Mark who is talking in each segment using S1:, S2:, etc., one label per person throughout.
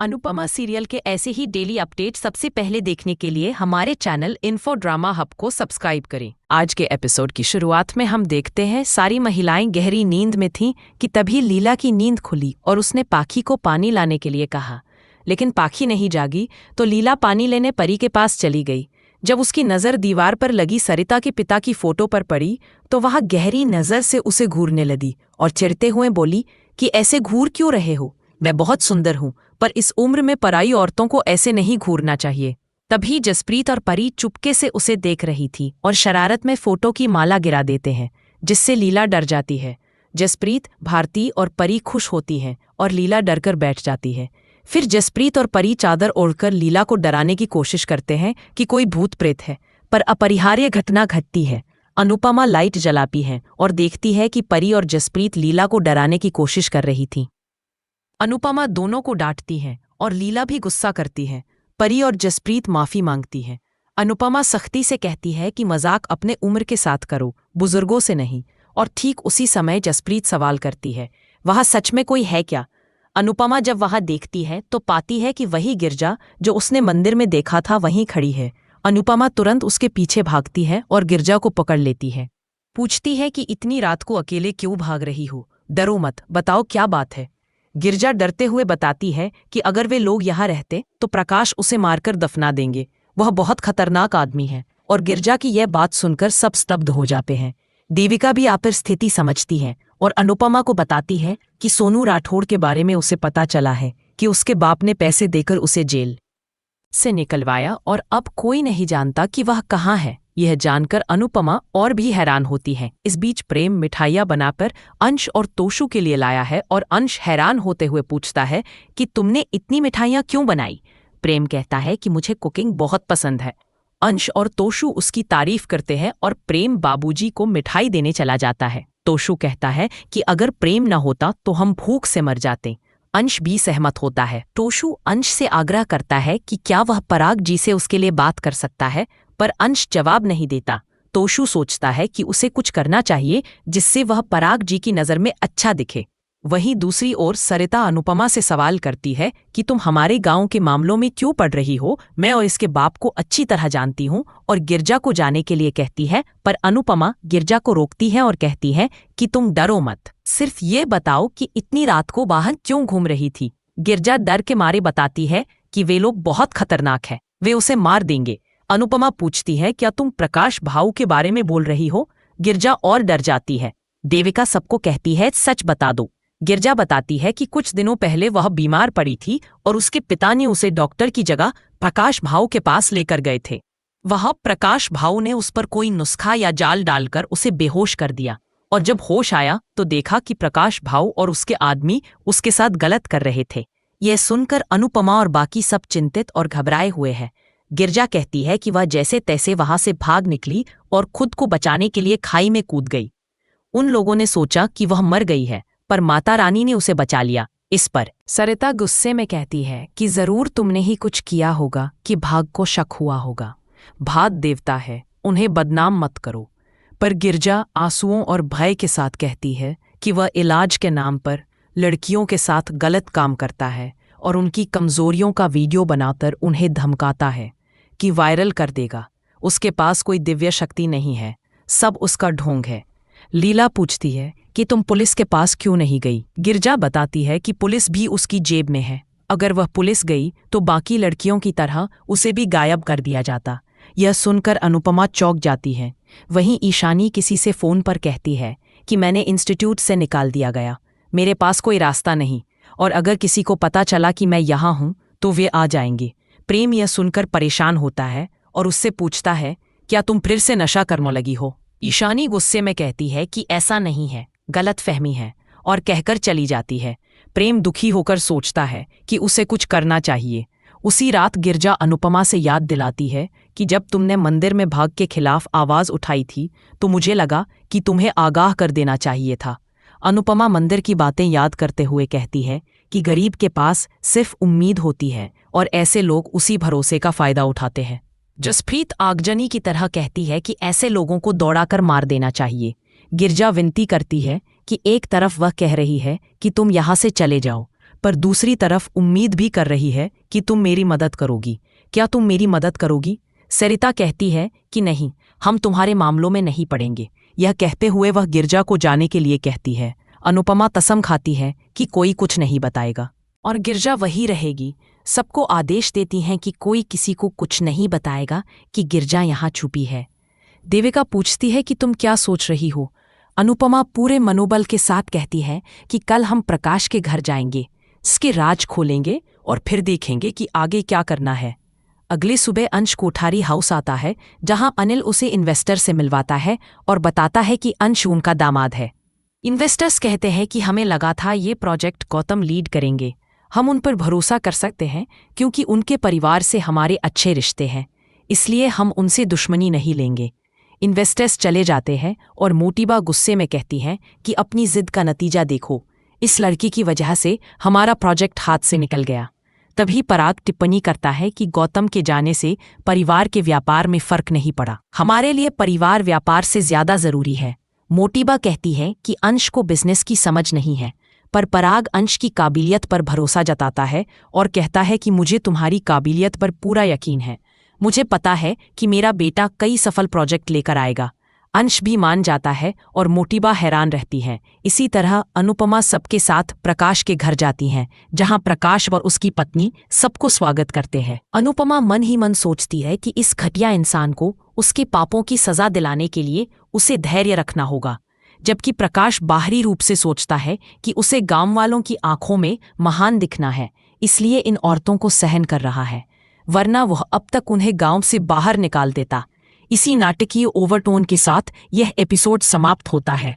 S1: Anupama serial के ऐसे ही daily update सबसे पहले देखने के लिए हमारे चैनल इन्फो ड्रामा हब को सब्सक्राइब करें। आज के एपिसोड की शुरुआत में हम देखते हैं सारी महिलाएं गहरी नींद में थीं कि तभी लीला की नींद खुली और उसने पाखी को पानी लाने के लिए कहा, लेकिन पाखी नहीं जागी तो लीला पानी लेने परी के पास चली गई। जब उसकी नज़र दीवार पर लगी सरिता के पिता की फोटो पर पड़ी तो वह गहरी नज़र से उसे घूरने लगी और चिढ़ते हुए बोली कि ऐसे घूर क्यों रहे हो, मैं बहुत सुंदर हूँ, पर इस उम्र में पराई औरतों को ऐसे नहीं घूरना चाहिए। तभी जसप्रीत और परी चुपके से उसे देख रही थी और शरारत में फोटो की माला गिरा देते हैं, जिससे लीला डर जाती है। जसप्रीत, भारती और परी खुश होती हैं और लीला डरकर बैठ जाती है। फिर जसप्रीत और परी चादर ओढ़कर लीला को डराने की कोशिश करते हैं कि कोई भूत प्रेत है, पर अपरिहार्य घटना घटती है। अनुपमा लाइट जलाती है और देखती है कि परी और जसप्रीत लीला को डराने की कोशिश कर रही थी। अनुपमा दोनों को डांटती है और लीला भी गुस्सा करती है। परी और जसप्रीत माफी मांगती है। अनुपमा सख्ती से कहती है कि मजाक अपने उम्र के साथ करो, बुजुर्गों से नहीं। और ठीक उसी समय जसप्रीत सवाल करती है, वहाँ सच में कोई है क्या? अनुपमा जब वहाँ देखती है तो पाती है कि वही गिरजा जो उसने मंदिर में देखा था वहीं खड़ी है। अनुपमा तुरंत उसके पीछे भागती है और गिरजा को पकड़ लेती है। पूछती है कि इतनी रात को अकेले क्यों भाग रही हो? डरो मत, बताओ क्या बात है। गिरजा डरते हुए बताती है कि अगर वे लोग यहाँ रहते तो प्रकाश उसे मारकर दफना देंगे, वह बहुत खतरनाक आदमी है। और गिरजा की यह बात सुनकर सब स्तब्ध हो जाते हैं। देविका भी आकर स्थिति समझती है और अनुपमा को बताती है कि सोनू राठौड़ के बारे में उसे पता चला है कि उसके बाप ने पैसे देकर उसे जेल से निकलवाया और अब कोई नहीं जानता कि वह कहाँ है। यह जानकर अनुपमा और भी हैरान होती है। इस बीच प्रेम मिठाइयाँ बनाकर अंश और तोशु के लिए लाया है और अंश हैरान होते हुए पूछता है कि तुमने इतनी मिठाइयाँ क्यों बनाई? प्रेम कहता है कि मुझे कुकिंग बहुत पसंद है। अंश और तोशु उसकी तारीफ करते हैं और प्रेम बाबूजी को मिठाई देने चला जाता है। तोशु कहता है कि अगर प्रेम न होता तो हम भूख से मर जाते। अंश भी सहमत होता है। तोशु अंश से आग्रह करता है कि क्या वह पराग जी से उसके लिए बात कर सकता है, पर अंश जवाब नहीं देता। तोशु सोचता है कि उसे कुछ करना चाहिए जिससे वह पराग जी की नज़र में अच्छा दिखे। वहीं दूसरी ओर सरिता अनुपमा से सवाल करती है कि तुम हमारे गांव के मामलों में क्यों पड़ रही हो? मैं और इसके बाप को अच्छी तरह जानती हूँ। और गिरजा को जाने के लिए कहती है, पर अनुपमा गिरजा को रोकती है और कहती है कि तुम डरो मत, सिर्फ ये बताओ कि इतनी रात को बाहर क्यों घूम रही थी। गिरजा डर के मारे बताती है कि वे लोग बहुत खतरनाक हैं, वे उसे मार देंगे। अनुपमा पूछती है, क्या तुम प्रकाश भाऊ के बारे में बोल रही हो? गिरजा और डर जाती है। देविका सबको कहती है, सच बता दो। गिरजा बताती है कि कुछ दिनों पहले वह बीमार पड़ी थी और उसके पिता ने उसे डॉक्टर की जगह प्रकाश भाऊ के पास लेकर गए थे। वह प्रकाश भाऊ ने उस पर कोई नुस्खा या जाल डालकर उसे बेहोश कर दिया और जब होश आया तो देखा कि प्रकाश भाऊ और उसके आदमी उसके साथ गलत कर रहे थे। यह सुनकर अनुपमा और बाकी सब चिंतित और घबराए हुए हैं। गिरजा कहती है कि वह जैसे तैसे वहां से भाग निकली और खुद को बचाने के लिए खाई में कूद गई। उन लोगों ने सोचा कि वह मर गई है, पर माता रानी ने उसे बचा लिया। इस पर सरिता गुस्से में कहती है कि जरूर तुमने ही कुछ किया होगा कि भाग को शक हुआ होगा। भाग देवता है, उन्हें बदनाम मत करो। पर गिरजा आंसुओं और भय के साथ कहती है कि वह इलाज के नाम पर लड़कियों के साथ गलत काम करता है और उनकी कमजोरियों का वीडियो बनाकर उन्हें धमकाता है कि वायरल कर देगा। उसके पास कोई दिव्य शक्ति नहीं है, सब उसका ढोंग है। लीला पूछती है कि तुम पुलिस के पास क्यों नहीं गई? गिरजा बताती है कि पुलिस भी उसकी जेब में है, अगर वह पुलिस गई तो बाकी लड़कियों की तरह उसे भी गायब कर दिया जाता। यह सुनकर अनुपमा चौंक जाती है। वहीं ईशानी किसी से फोन पर कहती है कि मैंने इंस्टीट्यूट से निकाल दिया गया, मेरे पास कोई रास्ता नहीं, और अगर किसी को पता चला कि मैं यहाँ हूँ तो वे आ जाएंगे। प्रेम यह सुनकर परेशान होता है और उससे पूछता है, क्या तुम फिर से नशा करने लगी हो? ईशानी गुस्से में कहती है कि ऐसा नहीं है, गलत फहमी है, और कहकर चली जाती है। प्रेम दुखी होकर सोचता है कि उसे कुछ करना चाहिए। उसी रात गिरजा अनुपमा से याद दिलाती है कि जब तुमने मंदिर में भाग के खिलाफ आवाज उठाई थी तो मुझे लगा कि तुम्हें आगाह कर देना चाहिए था। अनुपमा मंदिर की बातें याद करते हुए कहती है कि गरीब के पास सिर्फ उम्मीद होती है और ऐसे लोग उसी भरोसे का फायदा उठाते हैं। जसप्रीत आगजनी की तरह कहती है कि ऐसे लोगों को दौड़ाकर मार देना चाहिए। गिरजा विनती करती है कि एक तरफ वह कह रही है कि तुम यहाँ से चले जाओ, पर दूसरी तरफ उम्मीद भी कर रही है कि तुम मेरी मदद करोगी। क्या तुम मेरी मदद करोगी? सरिता कहती है कि नहीं, हम तुम्हारे मामलों में नहीं पड़ेंगे। यह कहते हुए वह गिरजा को जाने के लिए कहती है। अनुपमा कसम खाती है कि कोई कुछ नहीं बताएगा और गिरजा वही रहेगी। सबको आदेश देती हैं कि कोई किसी को कुछ नहीं बताएगा कि गिरजा यहाँ छुपी है। देविका पूछती है कि तुम क्या सोच रही हो? अनुपमा पूरे मनोबल के साथ कहती है कि कल हम प्रकाश के घर जाएंगे, इसके राज खोलेंगे और फिर देखेंगे कि आगे क्या करना है। अगली सुबह अंश कोठारी हाउस आता है, जहां अनिल उसे इन्वेस्टर से मिलवाता है और बताता है कि अंश उनका दामाद है। इन्वेस्टर्स कहते हैं कि हमें लगा था ये प्रोजेक्ट गौतम लीड करेंगे, हम उन पर भरोसा कर सकते हैं क्योंकि उनके परिवार से हमारे अच्छे रिश्ते हैं, इसलिए हम उनसे दुश्मनी नहीं लेंगे। इन्वेस्टर्स चले जाते हैं और मोटीबा गुस्से में कहती हैं कि अपनी जिद का नतीजा देखो, इस लड़की की वजह से हमारा प्रोजेक्ट हाथ से निकल गया। तभी पराग टिप्पणी करता है कि गौतम के जाने से परिवार के व्यापार में फर्क नहीं पड़ा, हमारे लिए परिवार व्यापार से ज्यादा जरूरी है। मोटीबा कहती है कि अंश को बिजनेस की समझ नहीं है, पर पराग अंश की काबिलियत पर भरोसा जताता है और कहता है कि मुझे तुम्हारी काबिलियत पर पूरा यकीन है, मुझे पता है कि मेरा बेटा कई सफल प्रोजेक्ट लेकर आएगा। अंश भी मान जाता है और मोटीबा हैरान रहती है। इसी तरह अनुपमा सबके साथ प्रकाश के घर जाती हैं, जहां प्रकाश और उसकी पत्नी सबको स्वागत करते हैं। अनुपमा मन ही मन सोचती है कि इस घटिया इंसान को उसके पापों की सजा दिलाने के लिए उसे धैर्य रखना होगा, जबकि प्रकाश बाहरी रूप से सोचता है कि उसे गांव वालों की आंखों में महान दिखना है, इसलिए इन औरतों को सहन कर रहा है, वरना वह अब तक उन्हें गांव से बाहर निकाल देता। इसी नाटकीय ओवरटोन के साथ यह एपिसोड समाप्त होता है,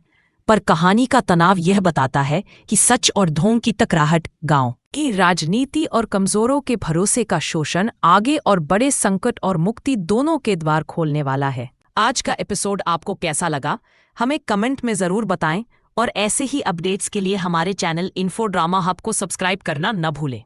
S1: पर कहानी का तनाव यह बताता है कि सच और ढोंग की टकराहट, गांव की राजनीति और कमजोरों के भरोसे का शोषण आगे और बड़े संकट और मुक्ति दोनों के द्वार खोलने वाला है। आज का एपिसोड आपको कैसा लगा, हमें कमेंट में ज़रूर बताएं और ऐसे ही अपडेट्स के लिए हमारे चैनल इन्फो ड्रामा हब को सब्सक्राइब करना न भूलें।